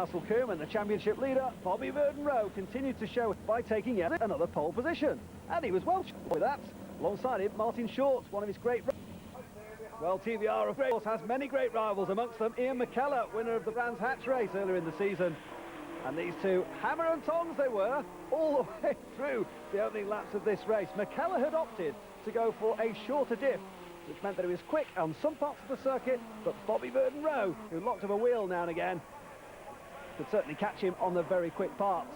Castle Coombe, and the championship leader, Bobby Rowe, continued to show by taking yet another pole position. And he was well with that. Alongside him, Martin Short, one of his great... Well, TVR, of course, has many great rivals, amongst them Ian McKellar, winner of the Brands Hatch race earlier in the season. And these two, hammer and tongs they were, all the way through the opening laps of this race. McKellar had opted to go for a shorter diff, which meant that he was quick on some parts of the circuit, but Bobby Rowe, who locked up a wheel now and again, could certainly catch him on the very quick parts.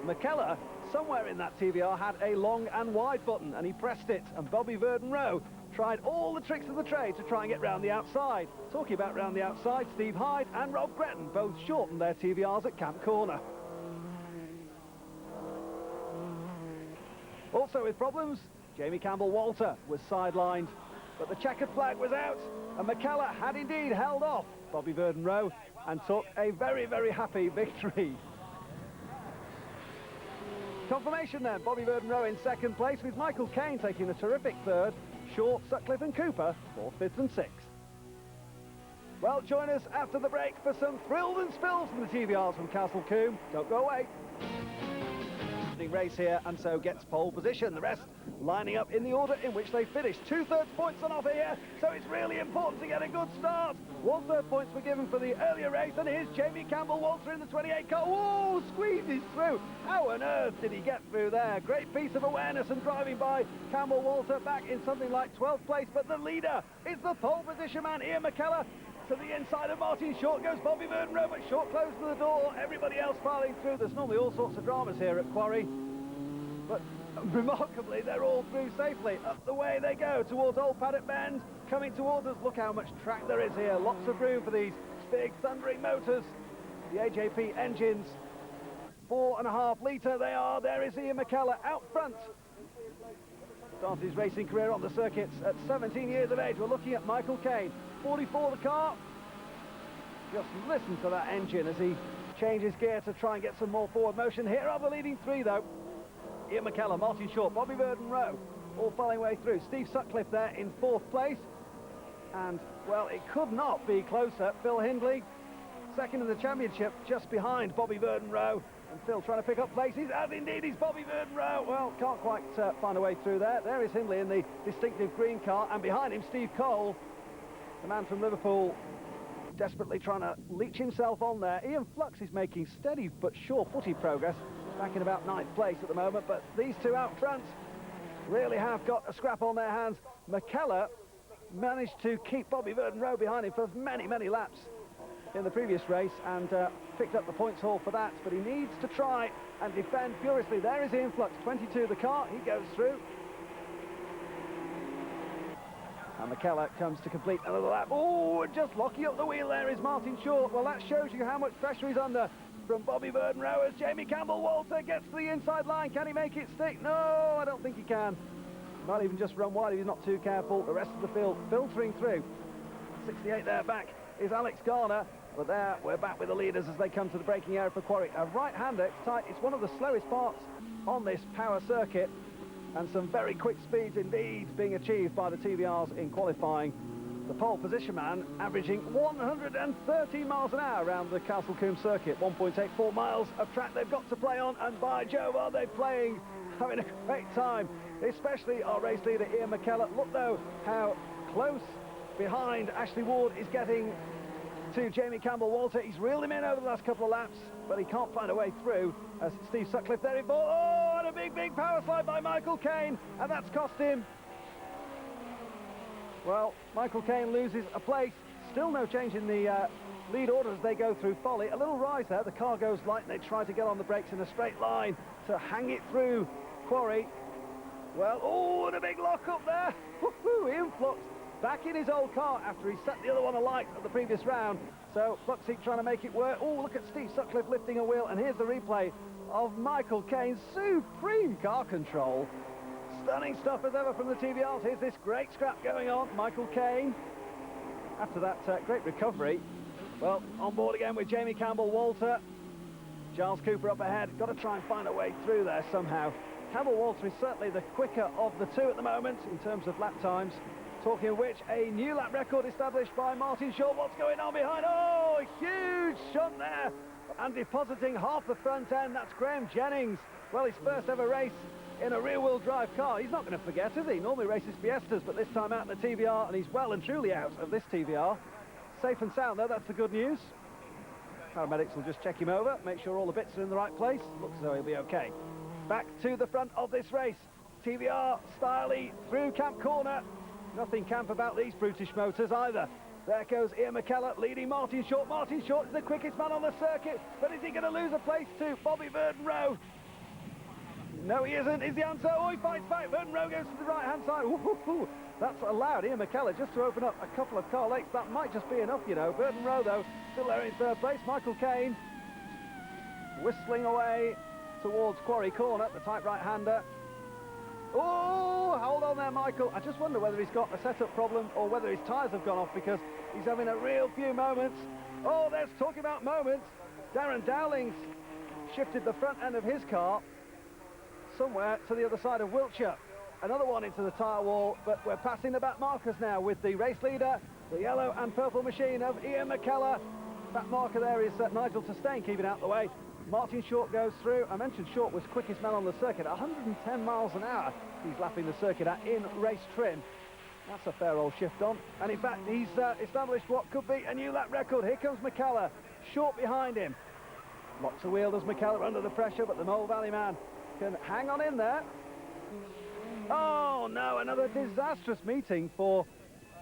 McKellar, somewhere in that TVR, had a long and wide button, and he pressed it, and Bobby Rowe tried all the tricks of the trade to try and get round the outside. Talking about round the outside, Steve Hyde and Rob Gretton both shortened their TVRs at Camp Corner. Also with problems, Jamie Campbell-Walter was sidelined, but the checkered flag was out, and McKellar had indeed held off Bobby Rowe and took a very, very happy victory. Confirmation then, Bobby Rowe in second place, with Michael Caine taking a terrific third, Short, Sutcliffe and Cooper, 4th, 5th and 6th. Well, join us after the break for some thrills and spills from the TVRs from Castle Coombe. Don't go away. Race here, and so gets pole position. The rest lining up in the order in which they finished. 2/3 points on offer here, so it's really important to get a good start. 1/3 points were given for the earlier race, and here's Jamie Campbell-Walter in the 28 car. Whoa, squeezes through. How on earth did he get through there? Great piece of awareness and driving by Campbell-Walter, back in something like 12th place, but the leader is the pole position man, Ian McKellar. To the inside of Martin Short goes Bobby Rowe, but Short closed the door, everybody else filing through. There's normally all sorts of dramas here at Quarry, but remarkably they're all through safely. Up the way they go towards Old Paddock Bend, coming towards us. Look how much track there is here, lots of room for these big thundering motors. The AJP engines, 4.5 litre they are. There is Ian McKellar out front. Started his racing career on the circuits at 17 years of age. We're looking at Michael Caine, 44 the car. Just listen to that engine as he changes gear to try and get some more forward motion. Here are the leading three though. Ian McKellar, Martin Short, Bobby Rowe, all following way through. Steve Sutcliffe there in 4th place. And, well, it could not be closer. Phil Hindley, second in the championship, just behind Bobby Rowe. And Phil trying to pick up places, as indeed is Bobby Rowe. Well, can't quite find a way through there. There is Hindley in the distinctive green car, and behind him, Steve Cole, the man from Liverpool, desperately trying to leech himself on there. Ian Flux is making steady but sure-footed progress, back in about 9th place at the moment, but these two out front really have got a scrap on their hands. McKellar managed to keep Bobby Rowe behind him for many, many laps in the previous race, and picked up the points haul for that, but he needs to try and defend furiously. There is Ian Flux, 22 the car, he goes through. And McKellar comes to complete another lap. Oh, just locking up the wheel there is Martin Short. Well, that shows you how much pressure he's under from Bobby Rowe as Jamie Campbell-Walter gets to the inside line. Can he make it stick? No, I don't think he can. Might even just run wide if he's not too careful. The rest of the field filtering through. 68 there back is Alex Garner. But there, we're back with the leaders as they come to the braking area for Quarry. A right-hander, it's tight. It's one of the slowest parts on this power circuit. And some very quick speeds indeed being achieved by the TVRs in qualifying. The pole position man averaging 130 miles an hour around the Castle Coombe circuit. 1.84 miles of track they've got to play on, and by Jove, are they playing, having a great time. Especially our race leader, Ian McKellar. Look, though, how close behind Ashley Ward is getting to Jamie Campbell-Walter. He's reeled him in over the last couple of laps, but he can't find a way through as Steve Sutcliffe there in ball. Oh, and a big, big power slide by Michael Caine, and that's cost him. Well, Michael Caine loses a place. Still no change in the lead order as they go through Folly. A little rise there. The car goes light, and they try to get on the brakes in a straight line to hang it through Quarry. Well, oh, and a big lock up there. Woohoo, Ian Flux back in his old car after he set the other one alight at the previous round. So Fluxy trying to make it work. Oh, look at Steve Sutcliffe lifting a wheel, and here's the replay of Michael Caine's supreme car control. Stunning stuff as ever from the TVRs. Here's this great scrap going on. Michael Caine, after that great recovery, well, on board again with Jamie Campbell-Walter. Giles Cooper up ahead. Got to try and find a way through there somehow. Campbell-Walter is certainly the quicker of the two at the moment in terms of lap times. Talking of which, a new lap record established by Martin Short. What's going on behind? Oh, a huge shunt there. And depositing half the front end, that's Graham Jennings. Well, his first ever race in a rear-wheel drive car. He's not going to forget, is he? Normally races Fiestas, but this time out in the TVR, and he's well and truly out of this TVR. Safe and sound, though, that's the good news. Paramedics will just check him over, make sure all the bits are in the right place. Looks as though he'll be okay. Back to the front of this race. TVR Styley through Camp Corner. Nothing camp about these brutish motors either. There goes Ian McKellar leading Martin Short. Martin Short is the quickest man on the circuit, but is he going to lose a place to Bobby Verden-Rowe? No, he isn't, is the answer. Oh, he fights back. Verden-Rowe goes to the right-hand side. Ooh, that's allowed Ian McKellar just to open up a couple of car lengths. That might just be enough, you know. Verden-Rowe, though, still there in third place. Michael Caine whistling away towards Quarry Corner, the tight right-hander. Oh, hold on there, Michael. I just wonder whether he's got a setup problem or whether his tyres have gone off, because he's having a real few moments. Oh, there's talking about moments. Darren Dowling's shifted the front end of his car somewhere to the other side of Wiltshire. Another one into the tyre wall, but we're passing the back markers now with the race leader, the yellow and purple machine of Ian McKellar. Back marker there is Nigel Tuscan keeping out the way. Martin Short goes through. I mentioned Short was quickest man on the circuit, 110 miles an hour he's lapping the circuit at in race trim. That's a fair old shift on, and in fact he's established what could be a new lap record. Here comes McKellar, Short behind him. Locks the wheel as McKellar under the pressure, but the Mole Valley man can hang on in there. Oh no, another disastrous meeting for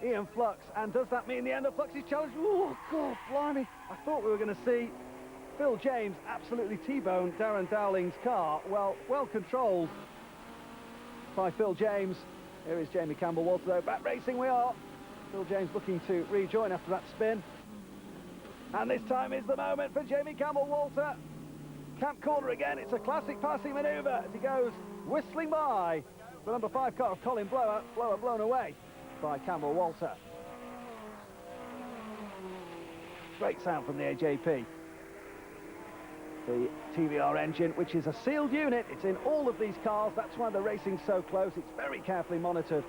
Ian Flux, and does that mean the end of Flux's challenge? Oh God, blimey, I thought we were going to see Phil James absolutely T-bone Darren Dowling's car. Well controlled by Phil James. Here is Jamie Campbell-Walter, though. Back racing we are. Phil James looking to rejoin after that spin. And this time is the moment for Jamie Campbell-Walter. Camp Corner again. It's a classic passing manoeuvre as he goes whistling by the number 5 car of Colin Blower. Blower blown away by Campbell-Walter. Great sound from the AJP. The TVR engine, which is a sealed unit, it's in all of these cars. That's why the racing's so close. It's very carefully monitored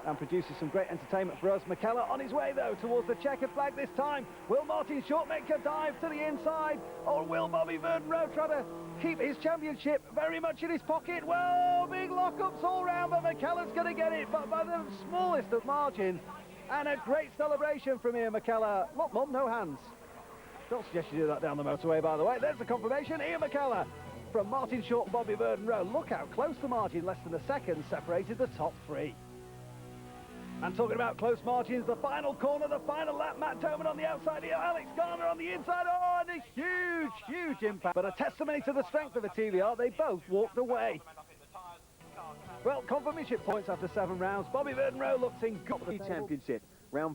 and produces some great entertainment for us. McKellar on his way, though, towards the checkered flag this time. Will Martin Short make a dive to the inside, or will Bobby Verden-Rowe try to keep his championship very much in his pocket? Well, big lockups all round, but McKellar's going to get it, but by the smallest of margins. And a great celebration from Ian McKellar. Look, Mum, no hands. Don't suggest you do that down the motorway, by the way. There's the confirmation. Ian McKellar from Martin Short, Bobby Verden-Rowe. Look how close the margin, less than a second, separated the top three. And talking about close margins, the final corner, the final lap, Matt Doman on the outside here, Alex Garner on the inside. Oh, and a huge impact. But a testimony to the strength of the TVR, they both walked away. Well, confirmation points after 7 rounds. Bobby Verden-Rowe looks in good for the championship.